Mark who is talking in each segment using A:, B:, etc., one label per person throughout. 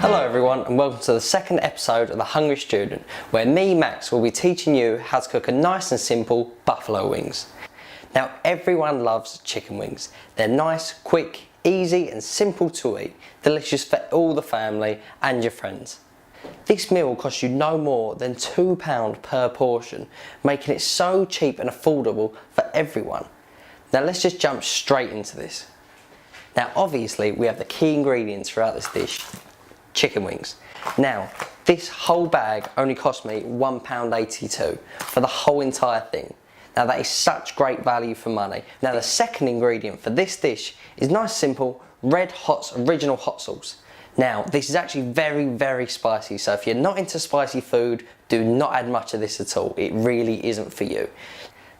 A: Hello everyone and welcome to the second episode of The Hungry Student, where me, Max, will be teaching you how to cook a nice and simple buffalo wings. Now everyone loves chicken wings. They're nice, quick, easy and simple to eat, delicious for all the family and your friends. This meal will cost you no more than £2 per portion, making it so cheap and affordable for everyone. Now let's just jump straight into this. Now obviously we have the key ingredients throughout this dish. Chicken wings. Now this whole bag only cost me £1.82 for the whole entire thing. Now that is such great value for money. Now the second ingredient for this dish is nice simple Red Hot's original hot sauce. Now this is actually very spicy, so if you're not into spicy food, do not add much of this at all. It really isn't for you.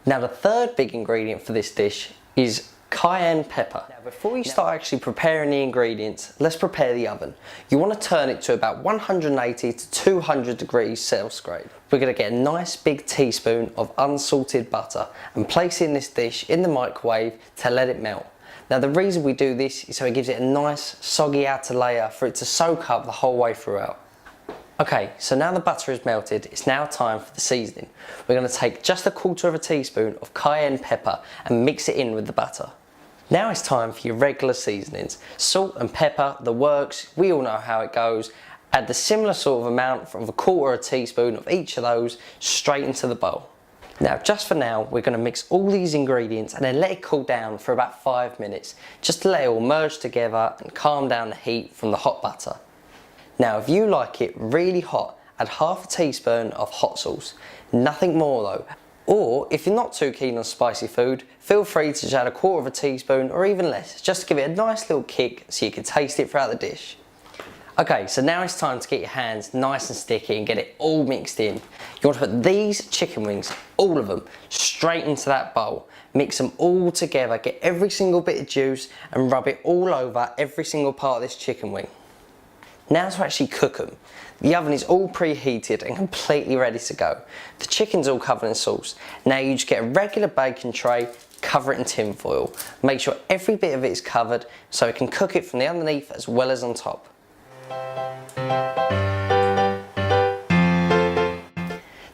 A: Now the third big ingredient for this dish is cayenne pepper. Now before you start actually preparing the ingredients, let's prepare the oven. You want to turn it to about 180 to 200 degrees centigrade. We're going to get a nice big teaspoon of unsalted butter and place it in this dish in the microwave to let it melt. Now the reason we do this is so it gives it a nice soggy outer layer for it to soak up the whole way throughout. Okay, so now the butter is melted, it's now time for the seasoning. We're going to take just 1/4 teaspoon of cayenne pepper and mix it in with the butter. Now it's time for your regular seasonings. Salt and pepper, the works, we all know how it goes. Add the similar sort of amount from 1/4 teaspoon of each of those straight into the bowl. Now just for now, we're going to mix all these ingredients and then let it cool down for about 5 minutes, just to let it all merge together and calm down the heat from the hot butter. Now if you like it really hot, add 1/2 teaspoon of hot sauce, nothing more though. Or if you're not too keen on spicy food, feel free to just add 1/4 teaspoon or even less, just to give it a nice little kick so you can taste it throughout the dish. Okay, so now it's time to get your hands nice and sticky and get it all mixed in. You want to put these chicken wings, all of them, straight into that bowl. Mix them all together, get every single bit of juice and rub it all over every single part of this chicken wing. Now to actually cook them. The oven is all preheated and completely ready to go. The chicken's all covered in sauce. Now you just get a regular baking tray, cover it in tin foil. Make sure every bit of it is covered so it can cook it from the underneath as well as on top.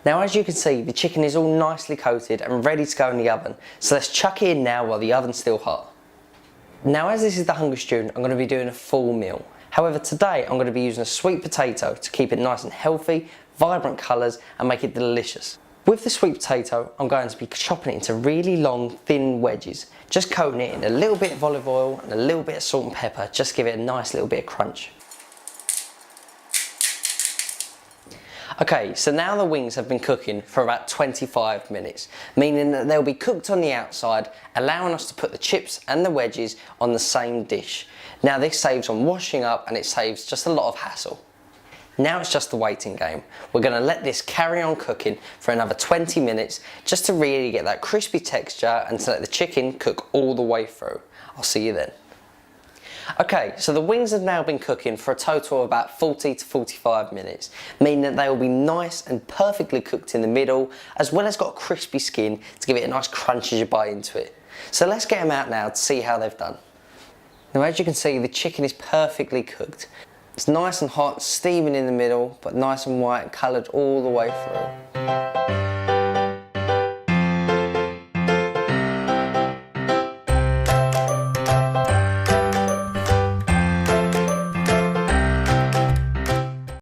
A: Now as you can see, the chicken is all nicely coated and ready to go in the oven. So let's chuck it in now while the oven's still hot. Now as this is the Hungry Student, I'm going to be doing a full meal. However, today I'm going to be using a sweet potato to keep it nice and healthy, vibrant colours and make it delicious. With the sweet potato, I'm going to be chopping it into really long, thin wedges, just coating it in a little bit of olive oil and a little bit of salt and pepper, just to give it a nice little bit of crunch. Okay, so now the wings have been cooking for about 25 minutes, meaning that they'll be cooked on the outside, allowing us to put the chips and the wedges on the same dish. Now this saves on washing up and it saves just a lot of hassle. Now it's just the waiting game. We're going to let this carry on cooking for another 20 minutes just to really get that crispy texture and to let the chicken cook all the way through. I'll see you then. Okay, so the wings have now been cooking for a total of about 40 to 45 minutes, meaning that they will be nice and perfectly cooked in the middle, as well as got a crispy skin to give it a nice crunch as you bite into it. So let's get them out now to see how they've done. Now as you can see, the chicken is perfectly cooked. It's nice and hot, steaming in the middle, but nice and white, coloured all the way through.